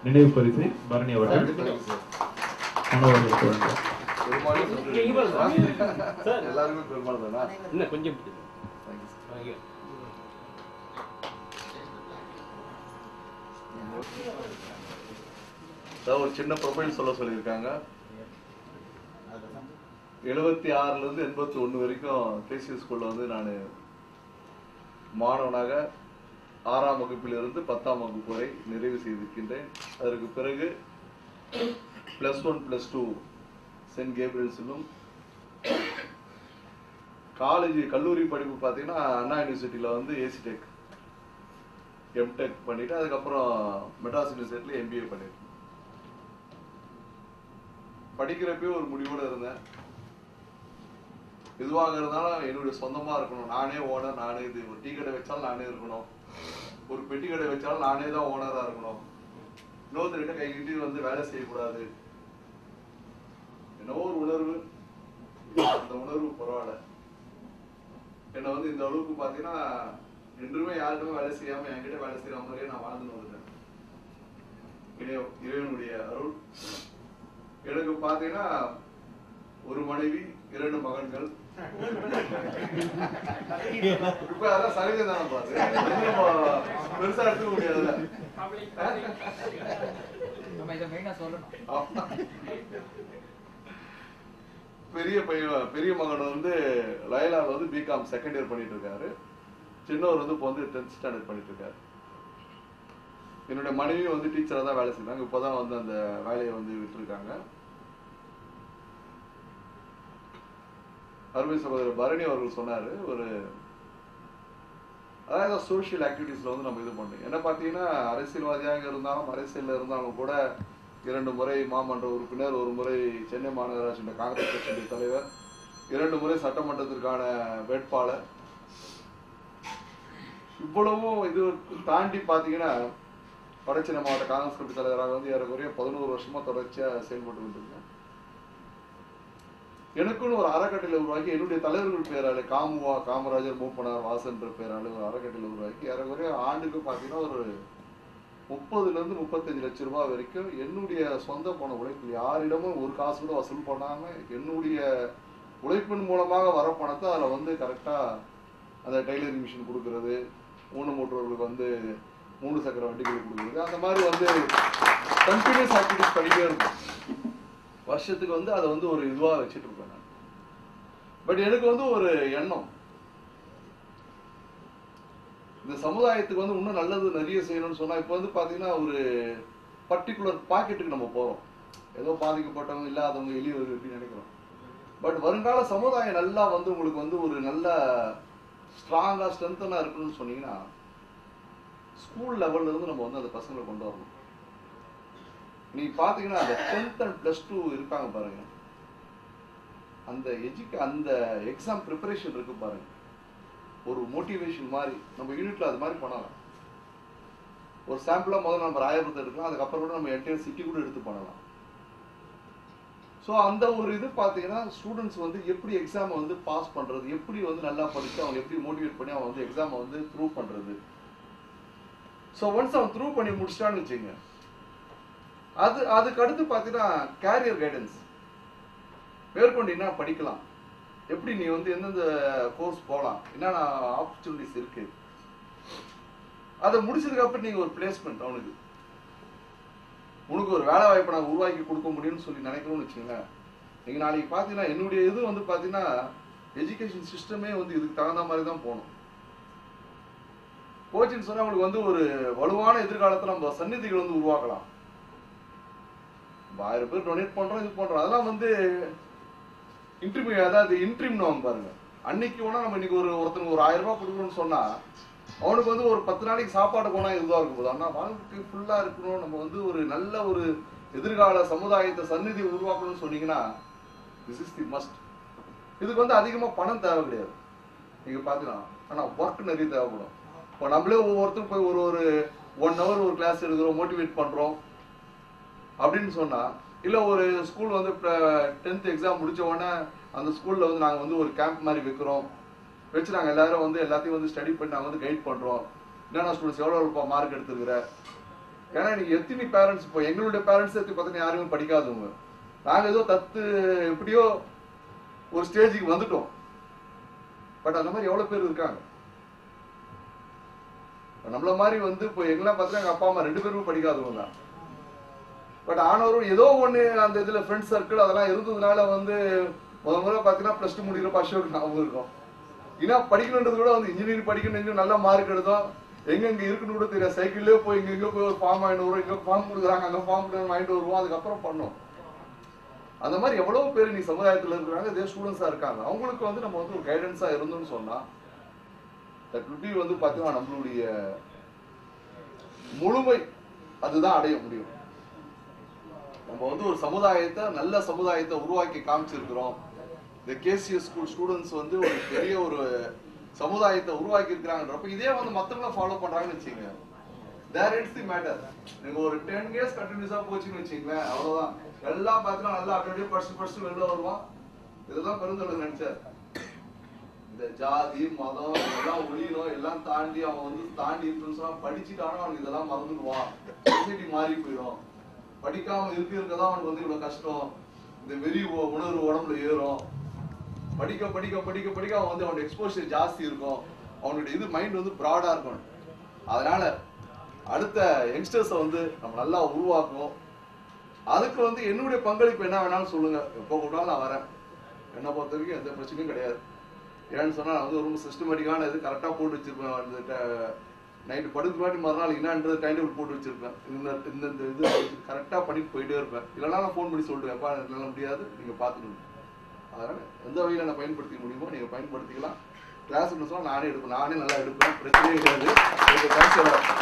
நினைவு பரிசு பரணி அவர்கள் எல்லாருமே பெருமாள் தானா? இன்னும் கொஞ்சம் ஒரு சின்ன ப்ரொஃபைல் சொல்லியிருக்காங்க. 76ல இருந்து 81 வரைக்கும் கேசிஎஸ் ஸ்கூல்ல வந்து நான் மாணவனாக 6ஆம் வகுப்பிலிருந்து 10ஆம் வகுப்பு வரை நிறைவு செய்திருக்கின்றேன். அதற்கு பிறகு +1 +2 சென்ட் கேப்ரியல்ஸிலும், காலேஜ் கல்லூரி படிப்பு பார்த்தீங்கன்னா அண்ணா யூனிவர்சிட்டியில வந்து ஏசிடெக் எம்டெக் பண்ணிட்டு அதுக்கப்புறம் மெட்ராஸ் யூனிவர்சிட்டியில MBA பண்ணிட்டேன். படிக்கிறப்பே ஒரு முடிவோட இருந்தேன். எதுவாக இருந்தாலும் என்னுடைய சொந்தமா இருக்கணும், நானே ஓனர், நானே இது. ஒரு டீ கடை வச்சாலும் நானே இருக்கணும், ஒரு பெட்டி கடை வச்சாலும் நானே தான் ஓனரா இருக்கணும், இன்னொருத்தர்கிட்ட கைகிட்டி வந்து வேலை செய்யக்கூடாது. என்னவோ ஒரு உணர்வு, அந்த உணர்வு பரவாயில்ல. என்ன வந்து இந்த அளவுக்கு பாத்தீங்கன்னா என்றுமே யாருக்குமே வேலை செய்யாம என்கிட்ட வேலை செய்யற மாதிரியே நான் வாழ்ந்துன்னு வந்துட்டேன். இறைவனுடைய அருள். எனக்கு பாத்தீங்கன்னா ஒரு மனைவி, 2 மகன்கள். இப்ப அதான் சகஜம் தானே பாத்து பெருசா எடுத்துக்க முடியாதுல்ல. பெரிய மகன் வந்து லயலால வந்து பிகாம் செகண்ட் இயர் பண்ணிட்டு இருக்காரு. சின்னவர் வந்து இப்போ வந்து 10th ஸ்டாண்டர்ட் பண்ணிட்டு இருக்காரு. என்னுடைய மனைவி வந்து டீச்சரா தான் வேலை செய்யறாங்க. இப்பதான் வந்து அந்த வேலையை வந்து விட்டுருக்காங்க. அருமை சகோதரர் பரணி அவர்கள் சொன்னாரு, ஒரு அதாவது சோசியல் ஆக்டிவிட்டிஸ்ல வந்து நம்ம இது பண்ணோம். என்ன பாத்தீங்கன்னா அரசியல்வாதியாக இருந்தாலும் அரசியல்ல இருந்தாலும் கூட 2 முறை மாமன்ற உறுப்பினர், 1 முறை சென்னை மாநகராட்சி காங்கிரஸ் கட்சியின் தலைவர், 2 முறை சட்டமன்றத்திற்கான வேட்பாளர். இவ்வளவும் இது தாண்டி பாத்தீங்கன்னா வடசென்னை மாவட்ட காங்கிரஸ் கட்சி தலைவராக வந்து ஏறக்குறைய 11 வருஷமா தொடர்ச்சியா செயல்பட்டு கொண்டிருக்கேன். எனக்குன்னு ஒரு அறக்கட்டளை உருவாக்கி என்னுடைய தலைவர்கள் பேராளு காமராஜர், மூப்பனார், வாசன்ற பேராளு ஒரு அறக்கட்டளை உருவாக்கி ஏறக்குறைய ஆண்டுக்கு பாத்தீங்கன்னா ஒரு 30 ல இருந்து 35 லட்சம் ரூபாய் வரைக்கும் என்னுடைய சொந்த பண உழைப்பு, யாரிடமும் ஒரு காசு கூட வசூல் பண்ணாம என்னுடைய உழைப்பின் மூலமாக வர பணத்தை அதுல வந்து கரெக்டா அந்த டைலரிங் மிஷின் கொடுக்கறது, ஊனமுற்றோர்களுக்கு வந்து 3 சக்கர வண்டிகள் கொடுக்குறது, அந்த மாதிரி வந்து கண்டினியூஸ் ஆக்டிவிட்டிஸ் பண்ணிட்டே இருக்கும். வருஷத்துக்கு வந்து அதை வந்து ஒரு இதுவா வச்சுட்டு இருப்பேன் நான். பட் எனக்கு வந்து ஒரு எண்ணம், இந்த சமுதாயத்துக்கு வந்து இன்னும் நல்லது நிறைய செய்யணும்னு சொன்னா, இப்ப வந்து பாத்தீங்கன்னா ஒரு பர்டிகுலர் பாக்கெட்டுக்கு நம்ம போறோம். ஏதோ பாதிக்கப்பட்டவங்க, இல்லாதவங்க, எளியவர்கள் அப்படின்னு நினைக்கிறோம். பட் வருங்கால சமுதாயம் நல்லா வந்து உங்களுக்கு வந்து ஒரு நல்ல ஸ்ட்ராங்கா ஸ்ட்ரென்த்தனா இருக்கணும்னு சொன்னீங்கன்னா ஸ்கூல் லெவல்ல இருந்து நம்ம வந்து அந்த பசங்களை கொண்டு வரணும். நீ பாத்தீங்கன்னா அந்த 10th and +2 இருக்காங்க பாருங்க, அந்த அந்த எக்ஸாம் ப்ரிப்பரேஷன் இருக்கு பாருங்க, ஒரு மோட்டிவேஷன் மாதிரி நம்ம யூனிட்ல அது மாதிரி பண்ணலாம். ஒரு சாம்பிளா முதல்ல நம்ம ராயபுரத்தை எடுக்கலாம், அதுக்கப்புறம் கூட நம்ம என்டையர் சிட்டி கூட எடுத்து பண்ணலாம். ஸோ அந்த ஒரு இது பாத்தீங்கன்னா ஸ்டூடெண்ட்ஸ் வந்து எப்படி எக்ஸாம் வந்து பாஸ் பண்றது, எப்படி வந்து நல்லா படிச்சு அவங்க எப்படி மோட்டிவேட் பண்ணி அவங்க வந்து எக்ஸாம் வந்து த்ரூ பண்றது. ஸோ ஒன்ஸ் அவன் த்ரூ பண்ணி முடிச்சிட்டான்னு வச்சுங்க, அதுக்கு அடுத்து பாத்தீங்கன்னா கேரியர் கைடன்ஸ், மேற்கொண்டு என்ன படிக்கலாம், எப்படி நீ வந்து எந்தெந்த கோர்ஸ் போகலாம், என்னென்ன ஆப்பர்ச்சுனிட்டிஸ் இருக்கு, அதை முடிச்சதுக்கு அப்புறம் நீங்க ஒரு பிளேஸ்மெண்ட் அவனுக்கு உனக்கு ஒரு வேலை வாய்ப்பை நான் உருவாக்கி கொடுக்க முடியும்னு சொல்லி நினைக்கணும்னு வச்சுங்களேன். நீங்க நாளைக்கு பாத்தீங்கன்னா என்னுடைய இது வந்து பாத்தீங்கன்னா எஜுகேஷன் சிஸ்டமே வந்து இதுக்கு தகுந்த மாதிரி தான் போகணும். கோச்சிங் சொன்னா உங்களுக்கு வந்து ஒரு வலுவான எதிர்காலத்தை நம்ம சந்நிதிகள் வந்து உருவாக்கலாம். 1000 பேர் டொனேட் பண்றோம், இது பண்றோம், அதெல்லாம் வந்து இன்ட்ரிமியூ, அதாவது இன்ட்ரிம் பாருங்க. அன்னைக்கு வேணா நம்ம இன்னைக்கு ஒருத்தனுக்கு ஒரு 1000 ரூபாய் கொடுக்கணும்னு சொன்னா அவனுக்கு வந்து ஒரு 10 நாளைக்கு சாப்பாடு போனா இதுதான் இருக்கும் போது, ஆனா வாழ்க்கை ஃபுல்லா இருக்கணும், நம்ம வந்து ஒரு நல்ல ஒரு எதிர்கால சமுதாயத்தை சந்நிதி உருவாக்கணும்னு சொன்னீங்கன்னா திஸ் இஸ் தி மஸ்ட். இதுக்கு வந்து அதிகமா பணம் தேவை கிடையாது, நீங்க பாத்தீங்கன்னா, ஆனா ஒர்க் நிறைய தேவைப்படும். இப்போ நம்மளே ஒவ்வொருத்தரும் போய் ஒரு 1 hour ஒரு கிளாஸ் எடுக்கிறோம், மோட்டிவேட் பண்றோம் அப்படின்னு சொன்னா, இல்ல ஒரு ஸ்கூல் வந்து 10th எக்ஸாம் முடிச்ச உடனே அந்த ஸ்கூல்ல வந்து நாங்க வந்து ஒரு கேம்ப் மாதிரி வைக்கிறோம், வச்சு நாங்கள் எல்லாரும் வந்து எல்லாத்தையும் வந்து ஸ்டடி பண்ணி நாங்கள் வந்து கைட் பண்ணுறோம். என்னென்ன ஸ்டூடெண்ட்ஸ் எவ்வளோ மார்க் எடுத்துருக்குற. ஏன்னா நீங்கள் எத்தனை பேரண்ட்ஸ், இப்போ எங்களுடைய பேரண்ட்ஸ் எடுத்து பார்த்தீங்கன்னா யாருமே படிக்காதவங்க. நாங்கள் ஏதோ தத்து எப்படியோ ஒரு ஸ்டேஜுக்கு வந்துட்டோம். பட் அந்த மாதிரி எவ்வளோ பேர் இருக்காங்க. நம்மள மாதிரி வந்து இப்போ எங்கெல்லாம் பார்த்தீங்கன்னா எங்கள் அப்பா அம்மா 2 பேருமே படிக்காதவங்க தான். பட் ஆனவரும் ஏதோ ஒன்று அந்த இதில் ஃப்ரெண்ட்ஸ் சர்க்கிள் அதெல்லாம் இருந்ததுனால வந்து முதல்ல பார்த்தீங்கன்னா +2 முடிக்கிறப்ப அசோக் ஞாபகம் இருக்கும். ஏன்னா படிக்கணுன்றது கூட வந்து இன்ஜினியரிங் படிக்கணும், இன்னும் நல்ல மார்க் எடுத்தோம். எங்கெங்க இருக்குன்னு கூட தெரியாது. சைக்கிள்லேயே போய் இங்கே போய் ஒரு ஃபார்ம் வாங்கிட்டு வருவோம், இங்கே ஃபார்ம் கொடுக்குறாங்க, அங்கே ஃபார்ம் வாங்கிட்டு வருவோம், அதுக்கப்புறம் பண்ணோம். அந்த மாதிரி எவ்வளோ பேர் நீ சமுதாயத்தில் இருக்கிறாங்க, இதே ஸ்டூடெண்ட்ஸாக இருக்காங்க. அவங்களுக்கு வந்து நம்ம வந்து ஒரு கைடன்ஸாக இருந்தோம்னு சொன்னால் தட் வில் பி வந்து பார்த்தீங்கன்னா நம்மளுடைய முழுமை அதுதான் அடைய முடியும். நம்ம வந்து ஒரு சமுதாயத்தை, நல்ல சமுதாயத்தை உருவாக்கி காமிச்சிருக்கிறோம். இந்த கேசிஎஸ் ஸ்கூல் ஸ்டூடெண்ட்ஸ் வந்து ஒரு பெரிய ஒரு சமுதாயத்தை உருவாக்கி இருக்கிறாங்கன்றப்ப இதே வந்து மற்றவங்களும் ஃபாலோ பண்றாங்கன்னு வச்சுங்க. There it's the matter. நீங்க ஒரு 10 இயர்ஸ் கண்டினியூஸா போச்சுன்னு வச்சுங்களேன், அவ்வளவுதான். எல்லாம் பார்த்தீங்கன்னா நல்லா அப்படியே படிச்சு வெளில வருவான். இதெல்லாம் பெருந்தொடர் நினைச்சார். இந்த ஜாதி மதம் எல்லாம் ஒளியணும் எல்லாம் தாண்டி அவன் வந்து தாண்டி இன்ஃபுளுன்ஸ் படிச்சுட்டானோ அவனுக்கு இதெல்லாம் மறந்துடுவான். சொசைட்டி மாறி போயிடும். படிக்காம இருக்கதான் அவனுக்கு வந்து இவ்வளவு கஷ்டம். இந்த வெறி உணர்வு உடம்புல ஏறும். படிக்க படிக்க படிக்க படிக்க அவன் வந்து அவனோட எக்ஸ்போஷர் ஜாஸ்தி இருக்கும். அவனுடைய இது மைண்ட் வந்து ப்ராடா இருக்கும். அதனால அடுத்த யங்ஸ்டர்ஸை வந்து நம்ம நல்லா உருவாக்குவோம். அதுக்கு வந்து என்னுடைய பங்களிப்பு என்ன வேணாலும் சொல்லுங்க, எப்போ கூப்பிட்டாலும் நான் வரேன். என்னை பொறுத்த வரைக்கும் எந்த பிரச்சனையும் கிடையாது. ஏன்னு சொன்னா நான் வந்து ரொம்ப சிஸ்டமேட்டிக்கான இது கரெக்டா போட்டு வச்சிருப்பேன். அந்த நைட்டு படுக்க முன்னாடி மறுநாள் என்னன்றது டைம் டேபிள் போட்டு வச்சிருப்பேன். இந்த இது கரெக்டா பண்ணிட்டு போயிட்டே இருப்பேன். இல்லைன்னா நான் ஃபோன் பண்ணி சொல்லிடுவேன், எப்பா என்னால முடியாது, நீங்க பாத்துக்கணும். அதனால எந்த வகையில நான் பயன்படுத்திக்க முடியுமோ நீங்க பயன்படுத்திக்கலாம். கிளாஸ் சொன்னா நானே எடுப்பேன், நானே நல்லா எடுப்பேன், பிரச்சனையே கிடையாது.